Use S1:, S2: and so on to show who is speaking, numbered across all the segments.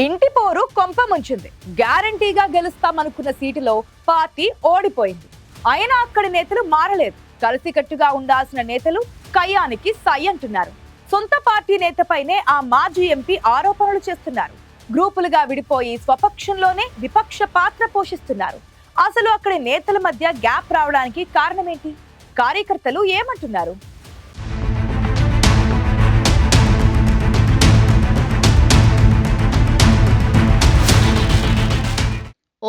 S1: ఇంటి పోరు కొంప ముంచింది. గ్యారంటీగా గెలుస్తామనుకున్న సీటులో పార్టీ ఓడిపోయింది. అయినా అక్కడి నేతలు మారలేదు. కలిసికట్టుగా ఉండాల్సిన నేతలు కయ్యానికి సై అంటున్నారు. సొంత పార్టీ నేతపైనే ఆ మాజీ ఎంపీ ఆరోపణలు చేస్తున్నారు. గ్రూపులుగా విడిపోయి స్వపక్షంలోనే విపక్ష పాత్ర పోషిస్తున్నారు. అసలు అక్కడి నేతల మధ్య గ్యాప్ రావడానికి కారణమేంటి? కార్యకర్తలు ఏమంటున్నారు?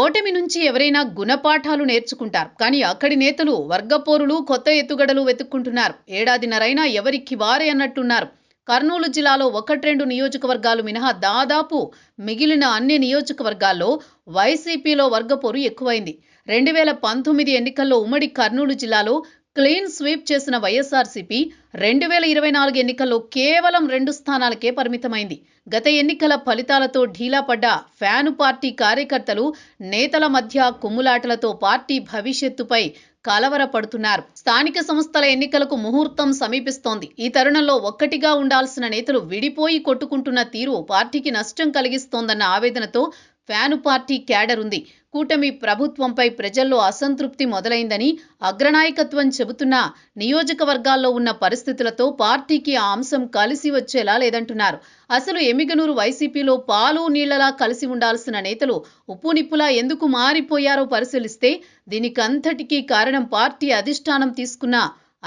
S2: ఓటమి నుంచి ఎవరైనా గుణపాఠాలు నేర్చుకుంటారు. కానీ అక్కడి నేతలు వర్గపోరులు, కొత్త ఎత్తుగడలు వెతుక్కుంటున్నారు. ఏడాదిన్నరైనా ఎవరికి వారే అన్నట్టున్నారు. కర్నూలు జిల్లాలో 1-2 నియోజకవర్గాలు మినహా దాదాపు మిగిలిన అన్ని నియోజకవర్గాల్లో వైసీపీలో వర్గపోరు ఎక్కువైంది. 2019 ఎన్నికల్లో ఉమ్మడి కర్నూలు జిల్లాలో క్లీన్ స్వీప్ చేసిన వైఎస్ఆర్సీపీ 2024 ఎన్నికల్లో కేవలం 2 స్థానాలకే పరిమితమైంది. గత ఎన్నికల ఫలితాలతో ఢీలా పడ్డ ఫ్యాను పార్టీ కార్యకర్తలు నేతల మధ్య కుమ్ములాటలతో పార్టీ భవిష్యత్తుపై కలవరపడుతున్నారు. స్థానిక సంస్థల ఎన్నికలకు ముహూర్తం సమీపిస్తోంది. ఈ తరుణంలో ఒక్కటిగా ఉండాల్సిన నేతలు విడిపోయి కొట్టుకుంటున్న తీరు పార్టీకి నష్టం కలిగిస్తోందన్న ఆవేదనతో ఫ్యాను పార్టీ క్యాడర్ ఉంది. కూటమి ప్రభుత్వంపై ప్రజల్లో అసంతృప్తి మొదలైందని అగ్రనాయకత్వం చెబుతున్నా నియోజకవర్గాల్లో ఉన్న పరిస్థితులతో పార్టీకి ఆ అంశం కలిసి వచ్చేలా లేదంటున్నారు. అసలు ఎమ్మిగనూరు వైసీపీలో పాలు నీళ్లలా కలిసి ఉండాల్సిన నేతలు ఉప్పు నిప్పులా ఎందుకు మారిపోయారో పరిశీలిస్తే దీనికంతటికీ కారణం పార్టీ అధిష్టానం తీసుకున్న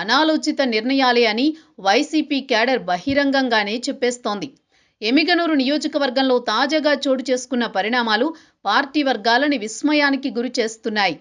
S2: అనాలోచిత నిర్ణయాలే అని వైసీపీ క్యాడర్ బహిరంగంగానే చెప్పేస్తోంది. ఎమ్మిగనూరు నియోజకవర్గంలో తాజాగా చోటు చేసుకున్న పరిణామాలు పార్టీ వర్గాలని విస్మయానికి గురి చేస్తున్నాయి.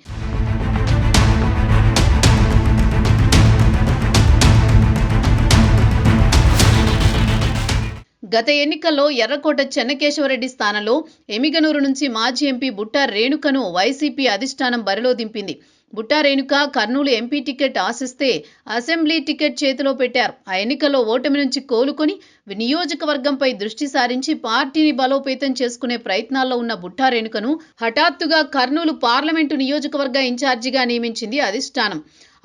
S2: గత ఎన్నికల్లో ఎర్రకోట చెన్నకేశవరెడ్డి స్థానంలో ఎమ్మిగనూరు నుంచి మాజీ ఎంపీ బుట్టా రేణుకను వైసీపీ అధిష్టానం బరిలో దింపింది. బుట్టా రేణుక కర్నూలు ఎంపీ టికెట్ ఆశిస్తే అసెంబ్లీ టికెట్ చేతిలో పెట్టారు. ఆ ఎన్నికల్లో ఓటమి నుంచి కోలుకొని నియోజకవర్గంపై దృష్టి సారించి పార్టీని బలోపేతం చేసుకునే ప్రయత్నాల్లో ఉన్న బుట్టా రేణుకను హఠాత్తుగా కర్నూలు పార్లమెంటు నియోజకవర్గ ఇన్ఛార్జిగా నియమించింది అధిష్టానం.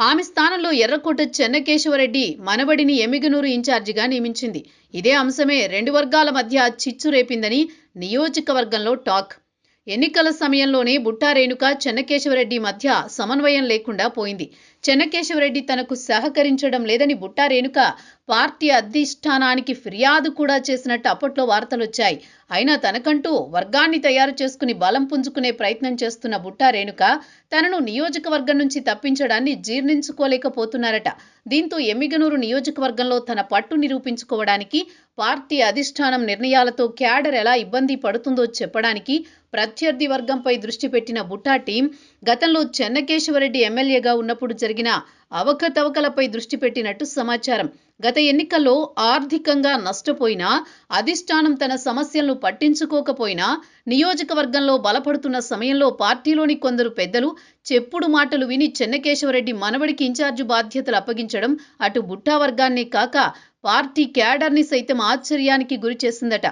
S2: ఆమె స్థానంలో ఎర్రకోట చెన్నకేశవరెడ్డి మనవడిని ఎమ్మిగనూరు ఇన్ఛార్జిగా నియమించింది. ఇదే అంశమే 2 వర్గాల మధ్య చిచ్చు రేపిందని నియోజకవర్గంలో టాక్. ఎన్నికల సమయంలోనే బుట్టా రేణుక చెన్నకేశవరెడ్డి మధ్య సమన్వయం లేకుండా పోయింది. చెన్నకేశవరెడ్డి తనకు సహకరించడం లేదని బుట్టా రేణుక పార్టీ అధిష్టానానికి ఫిర్యాదు కూడా చేసినట్టు అప్పట్లో వార్తలొచ్చాయి. అయినా తనకంటూ వర్గాన్ని తయారు చేసుకుని బలం పుంజుకునే ప్రయత్నం చేస్తున్న బుట్టా రేణుక తనను నియోజకవర్గం నుంచి తప్పించడాన్ని జీర్ణించుకోలేకపోతున్నారట. దీంతో ఎమ్మిగనూరు నియోజకవర్గంలో తన పట్టు నిరూపించుకోవడానికి పార్టీ అధిష్టానం నిర్ణయాలతో క్యాడర్ ఎలా ఇబ్బంది పడుతుందో చెప్పడానికి ప్రత్యర్థి వర్గంపై దృష్టి పెట్టిన బుట్టా టీం గతంలో చెన్నకేశవరెడ్డి ఎమ్మెల్యేగా ఉన్నప్పుడు జరిగిన అవకతవకలపై దృష్టి పెట్టినట్టు సమాచారం. గత ఎన్నికల్లో ఆర్థికంగా నష్టపోయినా, అధిష్టానం తన సమస్యలను పట్టించుకోకపోయినా, నియోజకవర్గంలో బలపడుతున్న సమయంలో పార్టీలోని కొందరు పెద్దలు చెప్పుడు మాటలు విని చెన్నకేశవరెడ్డి మనవడికి ఇన్ఛార్జి బాధ్యతలు అప్పగించడం అటు బుట్టా వర్గాన్నే కాక పార్టీ క్యాడర్ని సైతం ఆశ్చర్యానికి గురి చేసిందట.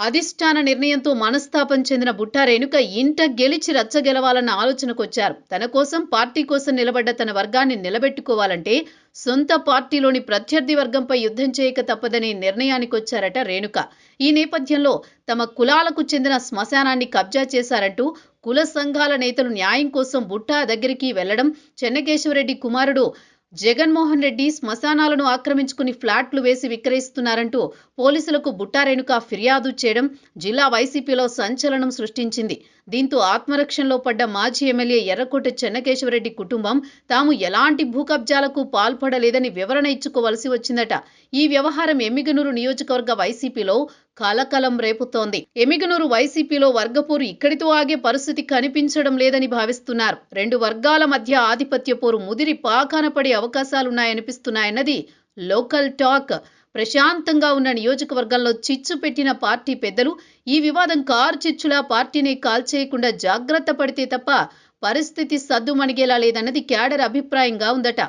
S2: అధిష్టాన నిర్ణయంతో మనస్తాపం చెందిన బుట్టా రేణుక ఇంట గెలిచి రచ్చగెలవాలన్న ఆలోచనకొచ్చారు. తన కోసం, పార్టీ కోసం నిలబడ్డ తన వర్గాన్ని నిలబెట్టుకోవాలంటే సొంత పార్టీలోని ప్రత్యర్థి వర్గంపై యుద్ధం చేయక తప్పదనే నిర్ణయానికొచ్చారట రేణుక. ఈ నేపథ్యంలో తమ కులాలకు చెందిన శ్మశానాన్ని కబ్జా చేశారంటూ కుల సంఘాల నేతలు న్యాయం కోసం బుట్టా దగ్గరికి వెళ్లడం, చెన్నకేశవరెడ్డి కుమారుడు జగన్మోహన్ రెడ్డి శ్మశానాలను ఆక్రమించుకుని ఫ్లాట్లు వేసి విక్రయిస్తున్నారంటూ పోలీసులకు బుట్టా రేణుక ఫిర్యాదు చేయడం జిల్లా వైసీపీలో సంచలనం సృష్టించింది. దీంతో ఆత్మరక్షణలో పడ్డ మాజీ ఎమ్మెల్యే ఎర్రకోట చెన్నకేశవరెడ్డి కుటుంబం తాము ఎలాంటి భూకబ్జాలకు పాల్పడలేదని వివరణ ఇచ్చుకోవలసి వచ్చిందట. ఈ వ్యవహారం ఎమ్మిగనూరు నియోజకవర్గ వైసీపీలో కలకలం రేపుతోంది. ఎమ్మిగనూరు వైసీపీలో వర్గపోరు ఇక్కడితో ఆగే పరిస్థితి కనిపించడం లేదని భావిస్తున్నారు. 2 వర్గాల మధ్య ఆధిపత్య పోరు ముదిరి పాకాన పడే అవకాశాలున్నాయనిపిస్తున్నాయన్నది లోకల్ టాక్. ప్రశాంతంగా ఉన్న నియోజకవర్గంలో చిచ్చు పెట్టిన పార్టీ పెద్దలు ఈ వివాదం కారు చిచ్చులా పార్టీని కాల్చేయకుండా జాగ్రత్త పడితే తప్ప పరిస్థితి సద్దుమణిగేలా లేదన్నది క్యాడర్ అభిప్రాయంగా ఉందట.